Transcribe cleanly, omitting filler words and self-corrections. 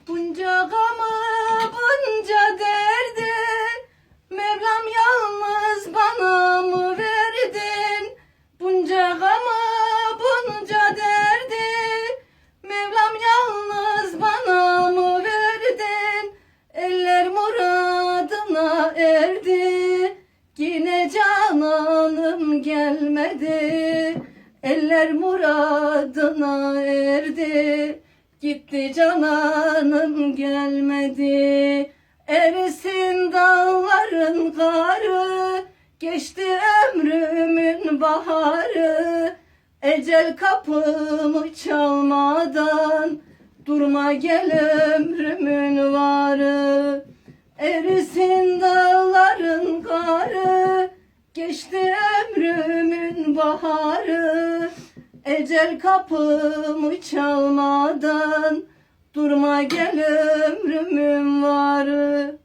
Bunca gamı, bunca derdi, Mevlam yalnız bana mı verdin? Bunca gamı, bunca derdi, Mevlam yalnız bana mı verdin? Eller muradına erdi, yine cananım gelmedi. Eller muradına erdi, gitti cananım gelmedi. Erisin dağların karı, geçti ömrümün baharı. Ecel kapımı çalmadan, durma gel ömrümün varı. Erisin dağların karı, geçti ömrümün baharı. Ecel kapımı çalmadan, durma gel ömrümün varı.